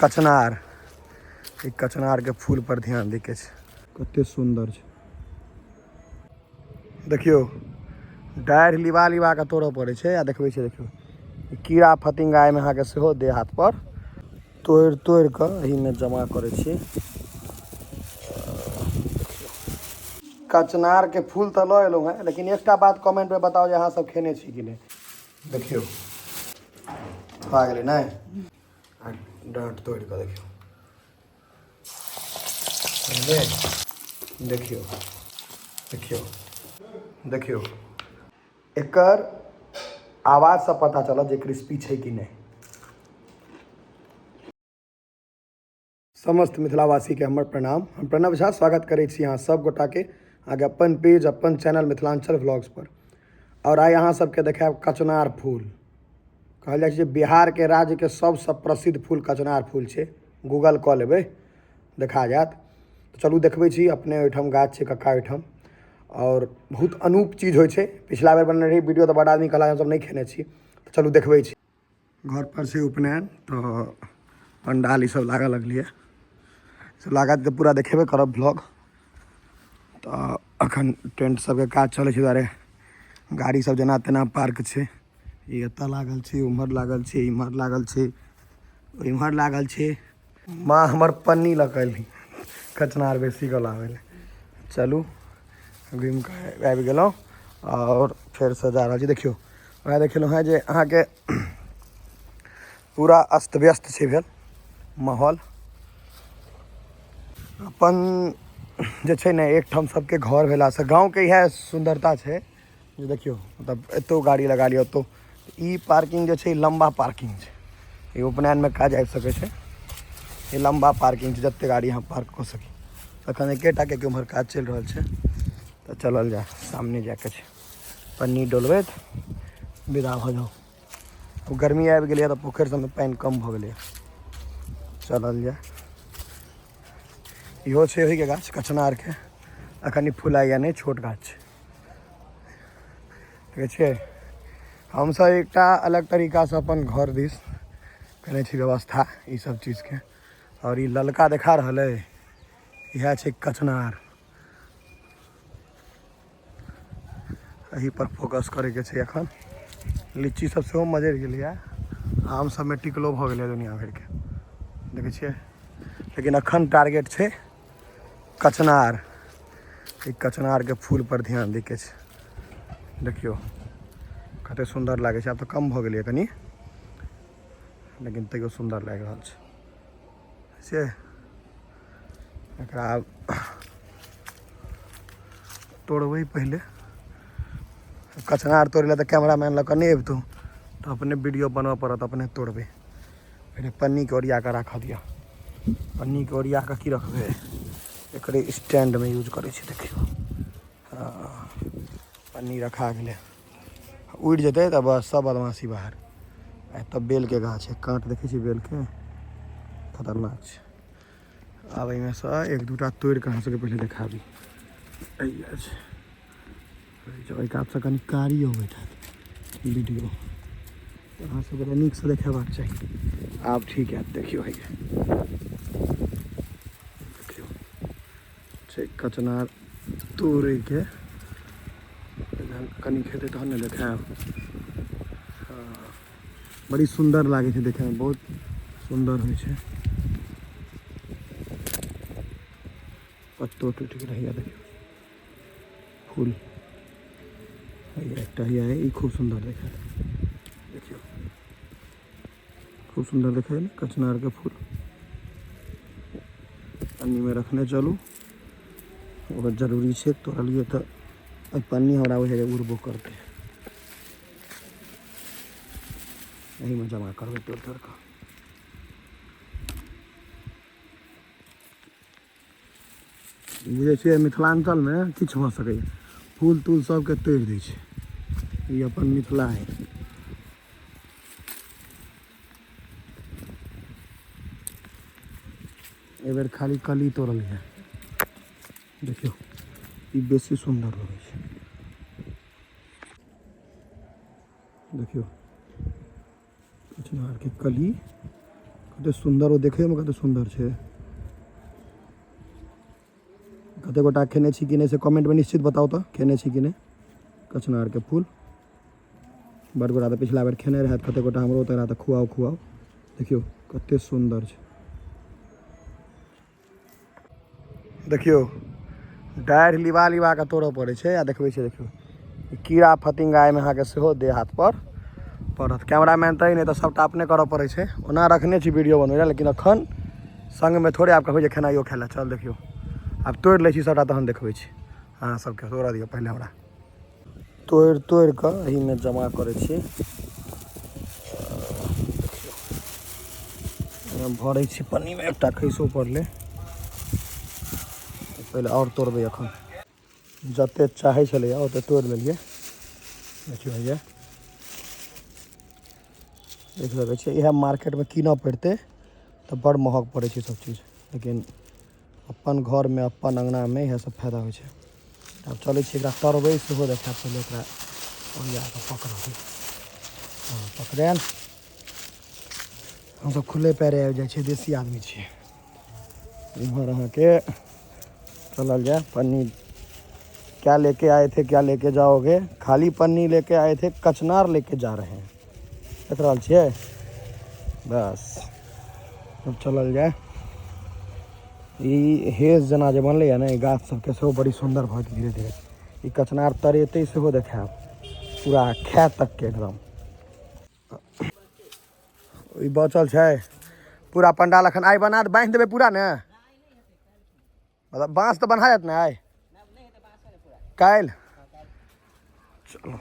कचनार, कचनार के फूल पर ध्यान देके कते सुंदर छै। देखियो डाढ़ि लिबा लिबा के तोड़ऽ पड़े छै आ देखबै छै। देखियो कीड़ा फतिंगा एहिमे अहाँके सेहो देह हाथ पर तोड़ि तोड़ि कऽ एहिमे जमा करै छी। कचनार के फूल तो लऽ एलहुँ हैं, लेकिन एकटा बात कमेंट में बताओ जे अहाँ सब खेने छी कि नहीं। देखियो खा गेलै नहीं, आ डाँट तोड़ि कऽ देखियो। देखियो देखियो देखियो एकर आवाज से पता चलत जे क्रिस्पी छै कि नहीं। समस्त मिथिलावासी के हमर प्रणाम। हम प्रणव झा स्वागत करै छी अहाँ सब गोटा के आगे अपन पेज अपन चैनल मिथिलांचल व्लॉग्स पर। और आइ अहाँ सबके देखायब कचनार फूल। कहल जाइ छै बिहार के राज्य के सबसे प्रसिद्ध फूल कचनार फूल छै। गूगल कऽ लेबै देखा जायत। तो चलू देखबै छी अपने ओहिठाम गाछ छै कक्का ओहिठाम, और बहुत अनूप चीज होइ छै। पिछला बेर बनने रही वीडियो तो बड़ा आदमी कहला हमसब नहीं खेने छी, तो चलू देखबै छी। घर पर से उपनयन तो पंडाल ई सब लागल लगलिए लागत तो पूरा देखेबे करब ब्लॉग। तो अखन टेंट सबके काज चलै छै, दुआरे गाड़ी सब जेना तेना पार्क छै। ई एतऽ लागल छै, उम्हर लागल छै, इम्हर लागल छै, इम्हर लागल छै। माँ हमर पन्नी लऽ कऽ एलखिन कचनार बेसी कऽ लाबै लए। चलू घुमि कऽ आबि गेलहुँ और फेरसँ जा रहल छी। देखियौ वएह देखेलहुँ हैं जे अहाँके पूरा अस्त व्यस्त छै भेल माहौल। अपन जे छै ने एकठाम सबके घर भेलासँ गाँवके इएह सुंदरता छै जे देखियो मतलब एतौ गाड़ी लगा लियो ओतौ। ई पार्किंग जे छै लंबा पार्किंग छै, ई उपनयनमे काज आबि सकै छै। ये लंबा पार्किंग छै, जते गाड़ी यहाँ पार्क कऽ सकी। तखन एकेटा के उम्हर काज चलि रहल छै, तो चलल जाए सामने जाके छै। पन्नी डोलबैत विदा भऽ जाउ। अब गर्मी आबि गेलै तऽ पोखरि सबमे पानि कम भऽ गेलै, चलल जाए। इहो छै ओहिके गाछ कचनार के, अखन ई फुलाइया नहीं, छोट गाछ छै। देखै छियै हमसब एकटा अलग तरीकासँ अपन घर दिस कने छी व्यवस्था ई सब चीजके। और ई ललका देखा रहल है, इएह छै कचनार। एही पर फोकस करैके छै एखन। लीची सब सेहो मजरि गेलैए, आम सबमे टिकलो भऽ गेलै दुनिया भरिके, देखै छियै। लेकिन अखन टारगेट छै कचनार। ई कचनार के फूल पर ध्यान दैके छै। देखियो कते सुंदर लागे छै। आब तो कम भऽ गेलै कनी, लेकिन तैयो सुंदर लागि रहल छै से। एकरा आब तोड़बै पहिले। कचनार तोड़ै लए तऽ कैमरामैन लऽ कऽ नहि अबितौ, तो अपने वीडियो बनबऽ पड़त, अपने तोड़बै। पहिले पन्नी के ओरिया कऽ राखऽ दिअ। पन्नी के ओरिया कऽ की रखबै, एकरे स्टैंड में यूज करै छी। देखियो हाँ पन्नी रखा गेलै, उड़ि जेतै तऽ बस सब बदमाशी बाहर। एतऽ बेल के गाछ है, काँट देखै छी बेल के, खतरनाक छै। आब एहिमे सँ एक दूटा तोड़ि कऽ अहाँ सबके पहिले देखाबी। एहिया छै, ओहि कातसँ कनि कारी अबैत हैत वीडियो, अहाँ सबके नीकसँ देखेबाक चाही। आब ठीक हैत, देखियो हैया देखियो छै कचनार तोड़ैके। कनि खेतै तहन ने देखायब। बड़ी सुंदर लागे छै देखे में, बहुत सुंदर होइ छै। पत्तो टूटि गेलै, हैया देखियो फूल एकटा हैया है, ई खूब सुंदर देखाय। देखियो खूब सुंदर देखाय है कचनार के फूल। पन्नी में रखने चलू, बहुत जरूरी छै। तोड़लिए तऽ पन्नी हमरा बुझाइए उड़बो करतै, यही में जमा करबै तोड़ तोड़ कऽ। बुझै छियै मिथिलांचलमे किछु भऽ सकैए, फूल तूल सबके तोड़ि दै छै, ई अपन मिथिला है। एहि बेर खाली कली तोड़लिए, देखियो ई बेसी सुंदर लगै छै। देखियो कचनार के कली कते सुंदर, वो देखे में कते सुंदर है। कते गोटा खेने छी कि नहीं से कमेंट में निश्चित बताओ तो, खेने छी कि नहीं कचनार के फूल। बड़ गोटा तो पिछला बेर खेने रहे, कते गोटा हमरो तरह तो खुआओ खुआओ। देखियो कते सुंदर है। देखियो डाढ़ लिवा लिवा के तोड़ो पड़े छै आ देखबै छै। देखियो कीड़ा फतिंगा एहिमे अहाँके सेहो देह हाथ पर पड़त। कैमरामैन तऽ नहीं तो सबटा अपने करऽ पड़े छै। ओना रखने छी वीडियो बनबै, लेकिन अखन संग में थोड़े आप कहबै जे खेनाइयो खाय ला चल। देखियो आब तोड़ लै छी सबटा तहन देखबै छी अहाँ सबके। तोड़ दियौ पहले हमरा। तोड़ कऽ एही में जमा करै छी, भरै छी पन्नी में। एकटा खैसो पड़लै, पहले और तोड़बै। अखन जते चाहे छलैया ओते तोड़ लेलियै। देखियो भैया देख सकै छियै, इएह मार्केट में कीनऽ पड़तै तऽ बड़ महग पड़ै छै सब चीज, लेकिन अपन घर में अपन अंगना में इएह सब फायदा होइ छै। अब चलै छी एकरा तरबै सेहो देखाएब। पहिले एकरा ओरिया कऽ पकड़बै। पकड़ायल हम सब खुले पैरे आबि जाइ छै, देसी आदमी छियै। इम्हर अहाँके चलल जाए। पन्नी क्या लेके आए थे क्या लेके जाओगे, खाली पन्नी लेके आए थे कचनार लेके जा रहे हैं। देख रहल छियै बस। अब चलल जाए। ई हेज जेना जे बनलै ने, गाछ सबके सेहो बड़ी सुंदर भऽ गेल धीरे धीरे। ई कचनार तरेतै सेहो देखाएब, पूरा खाए तक के एकदम। ई बचल छै पूरा पंडाल। अखन आइ बना बांधि देबै पूरा ने, मतलब बाँस तऽ बन्हा जायत ने आइ काल्हि। चलो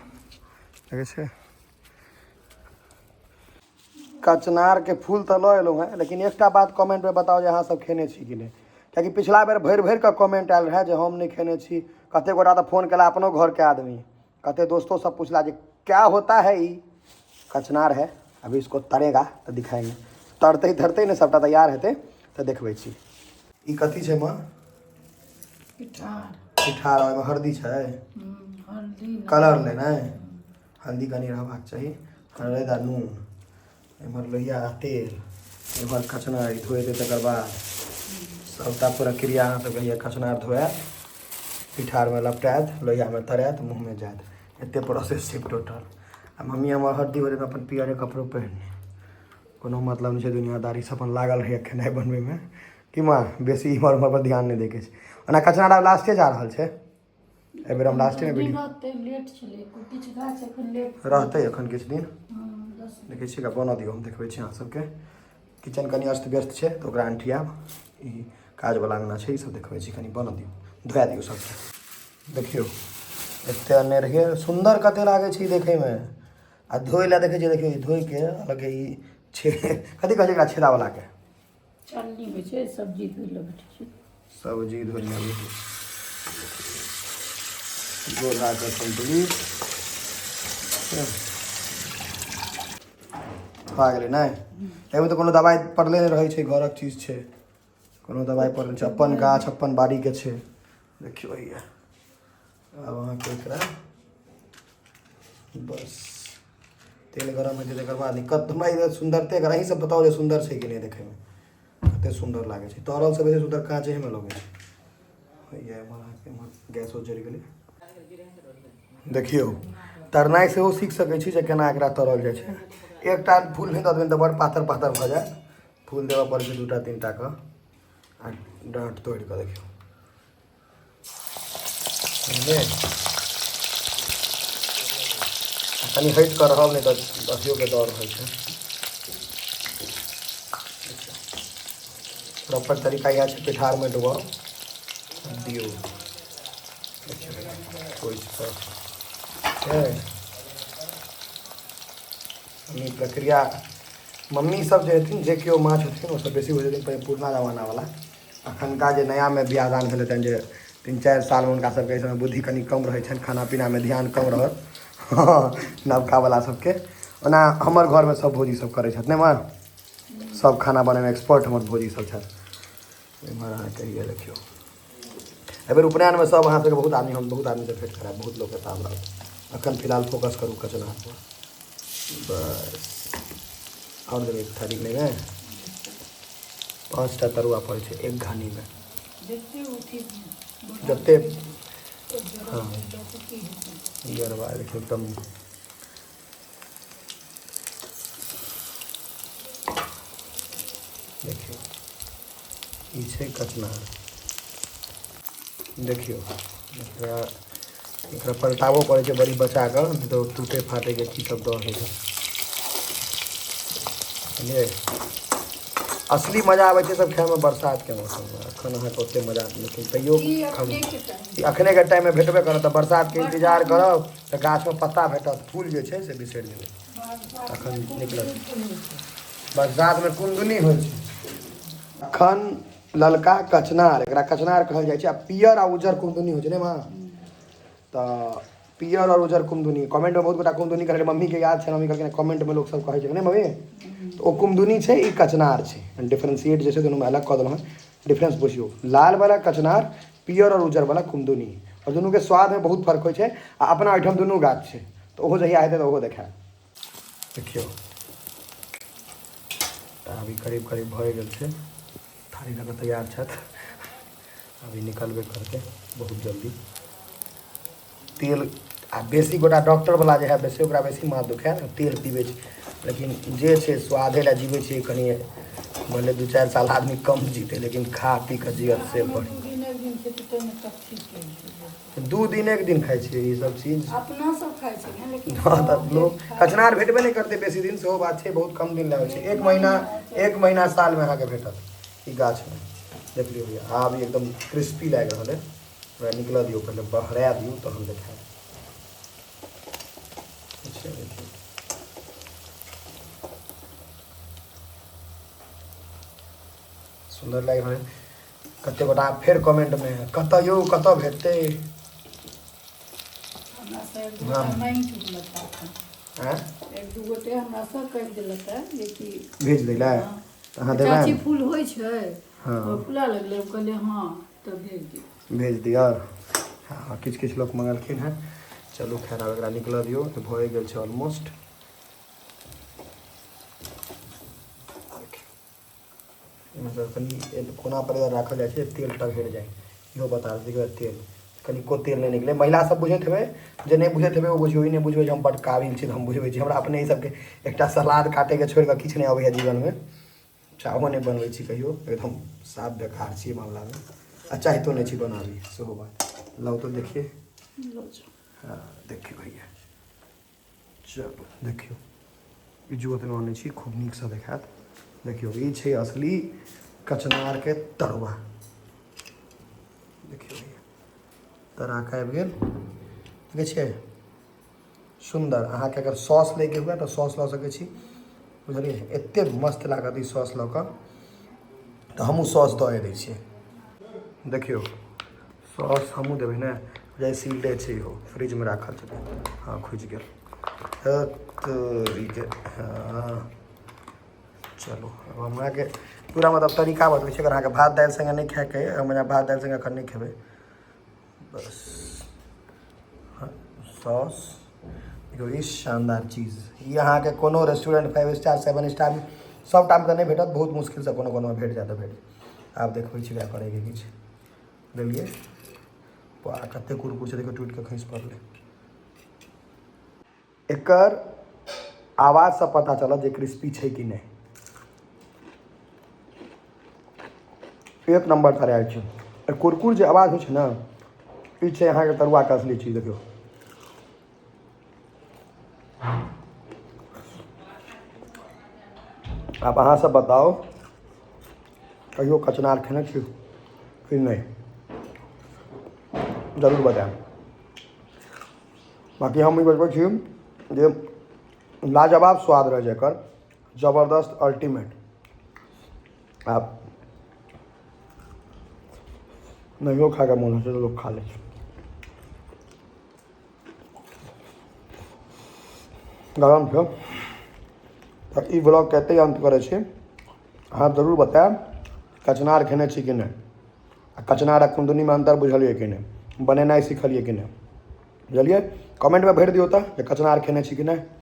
देखै छै कचनार के फूल तो लऽ एलहुँ हैं, लेकिन एकटा बात कमेंट में बताओ जे अहाँ सब खेने छी कि नहीं। कियाकि पिछला बेर भरि भरि कऽ कमेंट आयल रहे जे हम नहीं खेने छी। कते गोटा तो फोन केला अपनो घर के आदमी, कते दोस्तों सब पूछला जे क्या होता है। ई कचनार है, अभी इसको तरेगा तो दिखाएंगे। तरते तरते ने सबटा तैयार हेतै तो देखबै छी। ई कथी छै माँ? पिठार। पिठार। ओहिमे हल्दी छै, कलर लेनाइ। हल्दी कनि रहबाक चाही, हरैद आ नून। एम्हर लोहिया आ तेल, एम्हर कचनार धोएतै तकर बाद सबटा प्रक्रिया अहाँ सबके लिए। कचनार धोएत, पिठार में लपटाएत, लोहिया में तराएत, मुँह में जाएत। एते प्रोसेस छै टोटल। आ मम्मी हमर हरदी वरदी अपन पियरे कपड़ो पहिरने, कोनो मतलब नहीं छै। दुनियादारी से अपन लागल रहैया खेनाइ बनबै में कि माँ बेसी इम्हर उम्हर पर ध्यान नहीं दै के छै। ओना कचनार आब लास्टे जा रहल छै। एहि बेर हम लास्टे में वीडियो रहतै एखन किछु दिन। देखै छियै बनऽ दियौ, हम देखबै छी अहाँ सबके। किचन कनि अस्त व्यस्त छै तऽ ओकरा अंठियाब। ई काजवला अंगना छै, ई सब देखबै छी। कनि बनऽ दियौ, धोआ दियौ सबके। देखियौ एते अनने रहियै, सुंदर कते लागै छै देखै में। आ धोइ लए देखै छियै, देखियौ धोइ के अलग ई छे कथी कहै छै एकरा छेदावला के छलनी होइ छै, सब्जी धोइ लए बैठै छै। सब्जी धोइ लए गोला के कंप्लीट भऽ गेलै नहि। एहिमे तऽ कोनो दवाइ पड़ले नहि रहै छै, घरक चीज छै। कोनो दवाइ पड़ल छै, अपन गाछ अपन बाड़ी के छै। देखियौ हैया आब अहाँके एकरा बस तेल गरम होइ छै तकर बाद दिक्कत हमरा सुंदरते अगर अहीं सब बताओ जे सुंदर छै कि नहीं देखे में। कते सुंदर लागे छै, तरल से बेसी सुंदर कांचे में लगे छै। हैया एम्हर गैसो जरि गेलै। देखियौ तरनाइ सेहो सीख सकै छी जे केना एकरा तरल जाइ छै। एकटा फूल नहीं दऽ देबै तऽ बड़ पातर पातर भऽ जायत। फूल देबऽ पड़ै छै 2टा 3टा कऽ। आ डाँट तोड़ि कऽ देखियौ बुझलियै। कनि हटि कऽ रहब नहीं तऽ अथियोके डर होइ छै। प्रॉपर तरीका इएह छै, पिठार में डुबाउ दियौ। ई प्रक्रिया मम्मी सब जे हेथिन, जे केओ माँ छथिन, ओसब बेसी होइ छथिन पहिने पुरना जमानावला। अखनका जे नयामे बियाह दान भेल हेतनि, जे 3-4 सालमे हुनका सबके एहि समय बुद्धि कनि कम रहै छनि, खाना पीनामे ध्यान कम रहत। हाँ नवकावला सबके। ओना हमर घरमे सब भौजी सब करै छथि ने माँ, सब खाना बनबैमे एक्सपर्ट हमर भौजी सब छथि। एम्हर अहाँके हैया देखियौ एहि बेर उपनयनमे सब अहाँ सबके बहुत आदमीसँ भेँट करायब, बहुत लोकके साथ रहत। एखन फिलहाल फोकस करू कचनार पर बस। और देबै एक थारी लेबै। 5टा तरुआ पड़ै छै एक घानी में देखते उठी जते हाँ हाँ गरबा देखियो एकदम देखियो ई छै कचनार देखियो एकरा पलटाबो पड़ै छै बड़ी बचा कऽ नहीं तो टूटे फाटे के चीज सब दऽ है बुझलिए असली मजा आबै छै सब खाए में बरसात के मौसम में अखन अहाँके ओते मजा लेकिन तैयो अखने के टाइम में भेटबे करत तऽ बरसात के इंतजार करब तऽ गाछ में पत्ता भेटत फूल जे छै से बिसरि जेबै अखन निकलत बरसात में कुंदनी होइ छै अखन ललका कचनार एकरा कचनार कहल जाइ छै आ पियर आ उज्जर कुंदनी होइ छै ने माँ तऽ पियर और उज्जर कुमदुनी कमेंट में बहुत गोटा कुमदुनी कहले मम्मी के याद छै मम्मी कहलकै कमेंट में लोग सब कहै छै ने मम्मी तो ओ कुमदुनी छै ई कचनार छै डिफरेंशिएट जे छै दुनू में अलग कऽ देलहुँ डिफरेंस बुझियो लाल वाला कचनार पियर और उज्जर वाला कुमदुनी और दुनू के स्वाद में बहुत फर्क होइ छै आ अपना ओहिठाम दुनू गाछ छै तऽ ओहो जहिया हेतै तऽ ओहो देखायब देखियो अभी करीब करीब भए गेल छै थारी लऽ कऽ तैयार छथि अभी निकलबे करतै बहुत जल्दी तेल आ बेसी गोटा डॉक्टर वाला जे है बेसी ओकरा बेसी माथ दुखाय ने तेल पीबे छै लेकिन जे छै स्वादे ला जीवे छै कनी भले 2-4 साल आदमी कम जीते लेकिन खा पी के जियत से बढ़ 2 दिन एक दिन खाइ छै ई सब चीज अपना सब खाइ छै ने लेकिन हाँ तऽ लोग कचनार भेटबे नहीं करते बेसी दिन सेहो बात छै बहुत कम दिन लगे छै 1 महीना साल में अहाँके भेटत ई गाछ में देख लियौ भैया आब एकदम क्रिस्पी लागि रहल है ओकरा निकल दियौ पहले बहरा दियौ तहन देखायब अच्छा देखियौ सुंदर लागि रहल कते गोटा फेर कमेंट में कतऽ यौ कतऽ भेटतै हमरा से एक दू गोटा नहीं टूटलता हैं एक दू गोटे हमरा से कहि देलक जे कि भेज दै लए तऽ अहाँ देबै चाची फूल होइ छै हाँ फूला लगलै कहलिए हाँ तऽ भेज दियौ भेज दिअ हाँ किछु किछु लोक मंगलखिन हैं चलू खैर आब एकरा निकलऽ दियौ तऽ भए गेल छै ऑलमोस्ट मतलब कनी कोना पर अगर राखल जाइ छै तेल टघरि जाइ इहो बता दियौ तेल कनिको तेल नहीं निकले महिला सब बुझैत हेबै जे नहीं बुझैत हेबै ओ बुझियो ई नहीं बुझबै जे हम बड़ काबिल छी हम बुझबै छी हमरा अपने ई सबके एकटा सलाद काटेके छोड़ि कऽ किछु नहीं अबैए जीवनमे चाहो नहीं बनबै छी कहियो एकदम साफ बेकार छी मामलामे आ चाहितो नहीं छी बनाबी सेहो बात लो तो देखिए हाँ देखिए भैया चलो देखियो ई जोत आनै छी खूब नीकसँ देखायत देखियो ई छै असली कचनारके तरुआ देखियो भैया तरा के आबि गेल देखै छियै सुंदर अहाँके अगर सॉस लैके हुए तऽ सॉस लऽ सकै छी बुझलिए एतेक मस्त लागत ई सॉस लऽ कऽ तऽ हमहूँ सॉस दऽ दै छियै देखियो सॉस हमहूँ देबै ने जै सील्डे छै इहो फ्रिजमे राखल छै हाँ खुजि गेल हाँ चलो अब हमराके पूरा मतलब तरीका बतबै छै अगर अहाँके भात दालि संगे नहीं खाएके हमरा भात दालि संगे एखन नहीं खेबै बस हाँ सॉस ई शानदार चीज ई अहाँके कोनो रेस्टोरेंट 5 स्टार 7 स्टार सब टाइम तऽ नहीं भेटत बहुत मुश्किलसँ कोनो कोनो भेट जायत भेट आब देखबै छी वएह करैके किछु देलियै कते कुरकुर छै देखियौ टूटि कऽ खसि पड़लै एकर आवाजसँ पता चलत जे क्रिस्पी छै कि नहीं एक नंबर तरायल छै कुरकुर जे आवाज होइ छै ने ई छै अहाँके तरुआके असली चीज देखियौ आब अहाँ सब बताओ कहियो कचनार खेने छी कि नहीं जरूर बताएब बाकी हम ई बतबै छी जे लाजवाब स्वाद रहे छै एकर जबरदस्त अल्टीमेट आप नहियो खाके मोन होइ छै तऽ लोक खा लै छै गरम छै तऽ ई ब्लॉग एतै अंत करै छी अहाँ जरूर बताएब कचनार खेने छी कि नहीं आ कचनार आ कुंदनीमे अंतर बुझलियै कि नहीं बनेनाइ सिखलियै कि नहीं बुझलियै कमेंटमे भरि दियौ तऽ जे कचनार खेने छी कि नहीं